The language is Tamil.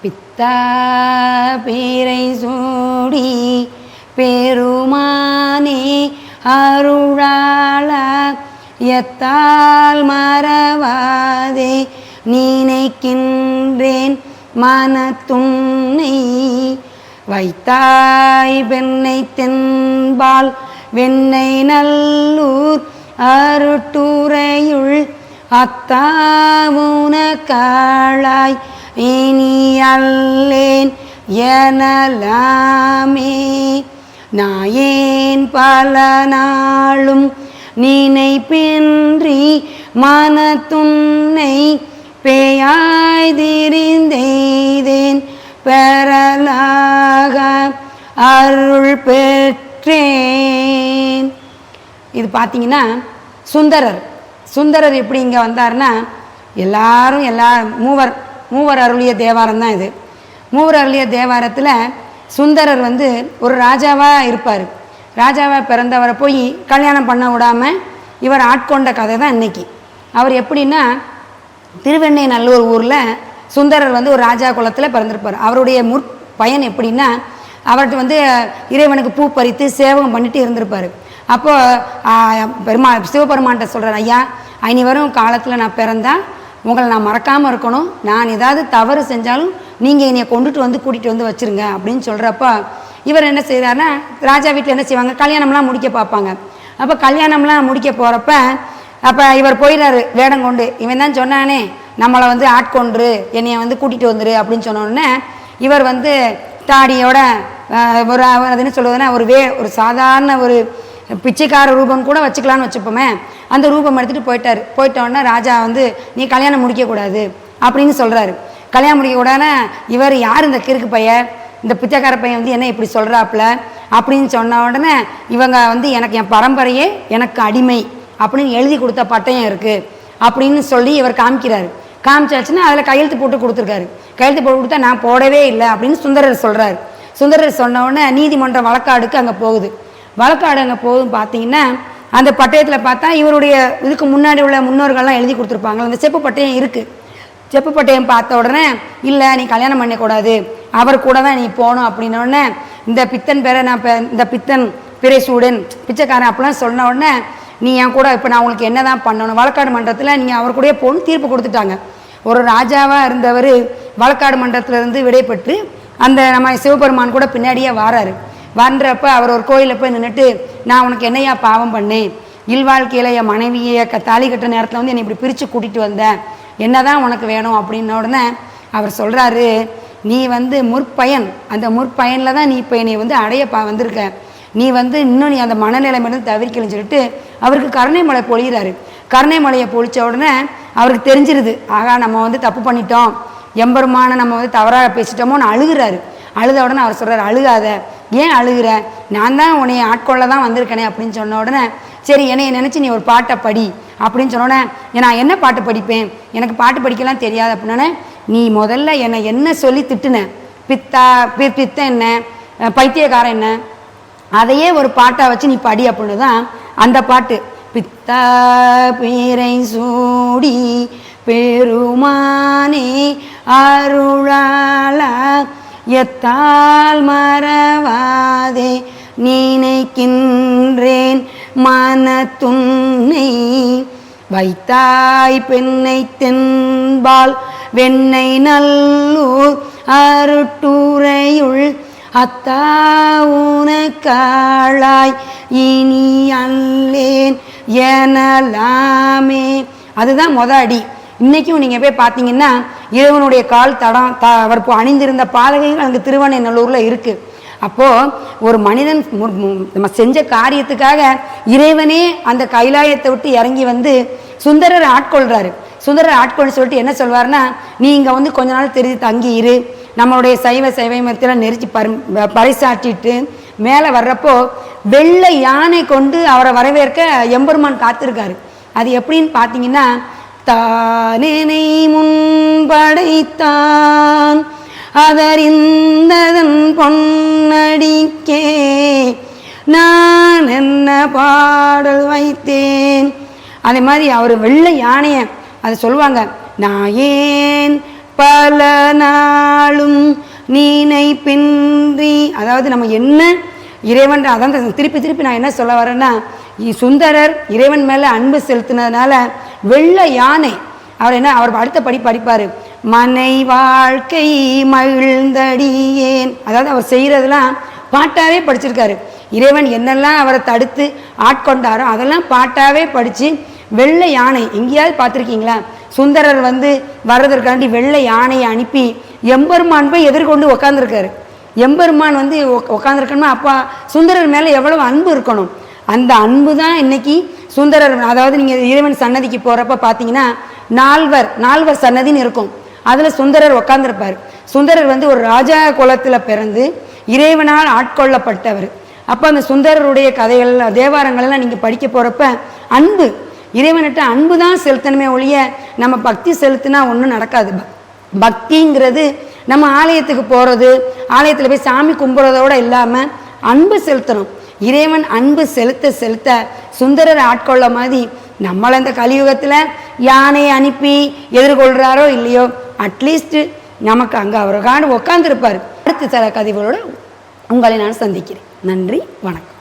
பித்தா பீரை சூடி பெருமானே அருளாளா எத்தால் மறவாதே நினைக்கின்றேன் மனத்துன்னை வைத்தாய் வெண்ணை தென்பால் வெண்ணை நல்லூர் அருட்டுரையுள் அத்தாவுன காளாய் இனி அல்லேன் எனலாமே நாயேன் பல நாளும் நினைப்பின்றி மனத்துன்னை பேயாய் திரிந்தேன் பெறலாக அருள் பெற்றேன். இது பார்த்தீங்கன்னா சுந்தரர் எப்படி இங்கே வந்தார்னா எல்லாரும் மூவர் அருளிய தேவாரம் தான் இது. மூவர் அருளிய தேவாரத்தில் சுந்தரர் ஒரு ராஜாவாக இருப்பார். ராஜாவாக பிறந்தவரை போய் கல்யாணம் பண்ண விடாமல் இவர் ஆட்கொண்ட கதை தான் இன்றைக்கி. அவர் எப்படின்னா திருவெண்ணை நல்லூர் ஊரில் சுந்தரர் ஒரு ராஜா குலத்தில் பிறந்திருப்பார். அவருடைய முற்பயன் எப்படின்னா அவர்கிட்ட இறைவனுக்கு பூ பறித்து சேவகம் பண்ணிட்டு இருந்திருப்பார். அப்போது சிவபெருமான்கிட்ட சொல்கிறார், ஐயா இனி வரும் காலத்தில் நான் பிறந்தால் உங்களை நான் மறக்காமல் இருக்கணும், நான் ஏதாவது தவறு செஞ்சாலும் நீங்கள் என்னை கூட்டிகிட்டு வச்சுருங்க அப்படின்னு சொல்கிறப்ப இவர் என்ன செய்கிறாருன்னா ராஜா வீட்டில் என்ன செய்வாங்க, கல்யாணம்லாம் முடிக்க பார்ப்பாங்க. அப்போ கல்யாணம்லாம் முடிக்க போகிறப்ப அப்போ இவர் போயிடுறாரு வேடம் கொண்டு. இவன் தான் சொன்னானே நம்மளை ஆட்கொண்டு என்னைய கூட்டிகிட்டு வந்துரு அப்படின்னு சொன்னோடனே இவர் தாடியோட ஒரு அது என்ன சொல்லுவதுன்னா ஒரு சாதாரண ஒரு பிச்சைக்கார ரூபம் கூட வச்சுக்கலான்னு வச்சுப்போமே, அந்த ரூபம் எடுத்துகிட்டு போயிட்டார். போயிட்டோடனே ராஜா நீ கல்யாணம் முடிக்கக்கூடாது அப்படின்னு சொல்கிறாரு. கல்யாணம் முடிக்கக்கூடாதுன்னா இவர் யார் இந்த கிறுக்கு பையன், இந்த பிச்சைக்கார பையன் என்ன இப்படி சொல்கிறாப்புல அப்படின்னு சொன்ன உடனே இவங்க எனக்கு என் பரம்பரையே எனக்கு அடிமை அப்படின்னு எழுதி கொடுத்த பட்டயம் இருக்குது அப்படின்னு சொல்லி இவர் காமிக்கிறாரு. காமிச்சாச்சுன்னா அதில் கையெழுத்து போட்டு கொடுத்துருக்காரு. கையெழுத்து போட்டு கொடுத்தா நான் போடவே இல்லை அப்படின்னு சுந்தரர் சொல்கிறார். சுந்தரர் சொன்ன உடனே நீதிமன்ற வழக்காடுக்கு அங்கே போகுது. வழக்காடு அங்கே போகுதுன்னு பார்த்தீங்கன்னா அந்த பட்டயத்தில் பார்த்தா இவருடைய இதுக்கு முன்னாடி உள்ள முன்னோர்கள்லாம் எழுதி கொடுத்துருப்பாங்க. அந்த செப்பு பட்டயம் இருக்குது. செப்பு பட்டயம் பார்த்த உடனே இல்லை நீ கல்யாணம் பண்ணக்கூடாது, அவர் கூட தான் நீ போகணும் அப்படின்னோடனே இந்த பித்தன் பேரை நான் இந்த பித்தன் பிறை சூடன் பிச்சைக்காரன் அப்படிலாம் சொன்ன உடனே நீ என் கூட இப்போ நான் உங்களுக்கு என்ன தான் பண்ணணும், வழக்காடு மன்றத்தில் நீங்கள் அவர் கூடயே போகணும் தீர்ப்பு கொடுத்துட்டாங்க. ஒரு ராஜாவாக இருந்தவர் வழக்காடு மன்றத்திலேருந்து விடைபெற்று அந்த நம்ம சிவபெருமான் கூட பின்னாடியே வாராரு. வர்றப்ப அவர் ஒரு கோயிலில் போய் நின்றுட்டு நான் உனக்கு என்னையா பாவம் பண்ணேன், இல்வாழ்க்கையில் என் மனைவியை தாலி கட்டுற நேரத்தில் என்னை இப்படி பிரித்து கூட்டிகிட்டு வந்தேன், என்ன தான் உனக்கு வேணும் அப்படின்ன உடனே அவர் சொல்கிறாரு, நீ முற்பயன், அந்த முற்பயனில் தான் நீ இப்போ என்னை அடைய வந்திருக்க, நீ இன்னும் நீ அந்த மனநிலைமையிலிருந்து தவிர்க்கலன்னு சொல்லிட்டு அவருக்கு கருணை மலை பொழிகிறாரு. கருணை மலையை பொழிச்ச உடனே அவருக்கு தெரிஞ்சிருது, ஆகா நம்ம தப்பு பண்ணிட்டோம், எம்பெருமான நம்ம தவறாக பேசிட்டோமோன்னு அழுகிறாரு. அழுத உடனே அவர் சொல்கிறார், அழுகாத, ஏன் அழுகிற, நான் தான் உன்னைய ஆட்கொள்ள தான் வந்திருக்கேனே அப்படின்னு சொன்ன உடனே சரி என்னைய நினச்சி நீ ஒரு பாட்டை படி அப்படின்னு சொன்னோடனே நான் என்ன பாட்டு படிப்பேன், எனக்கு பாட்டு படிக்கலாம் தெரியாது அப்படின்னோடனே நீ முதல்ல என்னை என்ன சொல்லி திட்டுன, பித்தன் என்ன பைத்தியக்காரன் என்ன, அதையே ஒரு பாட்டை வச்சு நீ படி அப்படின்னு தான் அந்த பாட்டு. பித்தா பீரை சூடி பெருமானே அருளாளா எத்தால் மறவாதே நினைக்கின்றேன் மனத்துன்னை வைத்தாய் பெண்ணை தென்பால் வெண்ணை நல்லூர் அருட்டுரையுள் அத்தாவுன காளாய் இனி அல்லேன் எனலாமே. அதுதான் அடி. இன்றைக்கும் நீங்கள் போய் பார்த்தீங்கன்னா இறைவனுடைய கால் தடம் அவர் அணிந்திருந்த பாதகைகள் அங்கே திருவெண்ணெய்நல்லூரில் இருக்குது. அப்போது ஒரு மனிதன் நம்ம செஞ்ச காரியத்துக்காக இறைவனே அந்த கைலாயத்தை விட்டு இறங்கி சுந்தரர் ஆட்கொள்கிறாரு. சுந்தரர் ஆட்கொள்னு சொல்லிட்டு என்ன சொல்வார்னா, நீ இங்கே கொஞ்ச நாள் தெரிஞ்சு தங்கி இரு, நம்மளுடைய சைவமத்தில் நெரிச்சு பறைசாற்றிட்டு மேலே வர்றப்போ வெள்ளை யானை கொண்டு அவரை வரவேற்க எம்பெருமான் காத்திருக்காரு. அது எப்படின்னு பார்த்தீங்கன்னா, தானேனை முன்படைத்தான் அதறிந்ததன் பொன்னடிக்கே நான் என்ன பாடல் வைத்தேன். அதே மாதிரி அவர் வெள்ளை யானையை அதை சொல்லுவாங்க, நான் ஏன் பல நாளும் நீனை பின்றி, அதாவது நம்ம என்ன இறைவன், அதான் திருப்பி நான் என்ன சொல்ல வரேன்னா, சுந்தரர் இறைவன் மேலே அன்பு செலுத்தினதுனால வெள்ளை யானை அவர் என்ன அவர் அடுத்த படிப்பார், மனை வாழ்க்கை மகிழ்ந்தடியேன். அதாவது அவர் செய்கிறதெல்லாம் பாட்டாவே படிச்சிருக்காரு. இறைவன் என்னெல்லாம் அவரை தடுத்து ஆட்கொண்டாரோ அதெல்லாம் பாட்டாவே படித்து வெள்ளை யானை, எங்கேயாவது பார்த்துருக்கீங்களா? சுந்தரர் வர்றதற்காண்டி வெள்ளை யானையை அனுப்பி எம்பெருமான் போய் எதிர்கொண்டு உக்காந்துருக்காரு. எம்பெருமான் உக்காந்துருக்கணும்னா அப்பா சுந்தரர் மேலே எவ்வளவு அன்பு இருக்கணும். அந்த அன்பு தான் இன்னைக்கு சுந்தரர், அதாவது நீங்கள் இறைவன் சன்னதிக்கு போகிறப்ப பார்த்தீங்கன்னா நால்வர் சன்னதின்னு இருக்கும். அதில் சுந்தரர் உக்காந்துருப்பார். சுந்தரர் ஒரு ராஜா குலத்தில் பிறந்து இறைவனால் ஆட்கொள்ளப்பட்டவர். அப்போ அந்த சுந்தரருடைய கதைகள் தேவாரங்கள் எல்லாம் நீங்கள் படிக்க போகிறப்ப அன்பு, இறைவன்கிட்ட அன்பு தான் செலுத்தணுமே ஒழிய நம்ம பக்தி செலுத்தினா ஒன்றும் நடக்காது. பக்திங்கிறது நம்ம ஆலயத்துக்கு போகிறது, ஆலயத்தில் போய் சாமி கும்பிட்றதோடு இல்லாமல் அன்பு செலுத்தணும். இறைவன் அன்பு செலுத்த செலுத்த சுந்தரரை ஆட்கொள்ள மாதிரி நம்மளை அந்த கலியுகத்தில் யானையை அனுப்பி எதிர்கொள்கிறாரோ இல்லையோ, அட்லீஸ்ட் நமக்கு அங்கே அவருக்கான உட்காந்துருப்பார். அடுத்த சில கதைகளோடு உங்களை நான் சந்திக்கிறேன். நன்றி, வணக்கம்.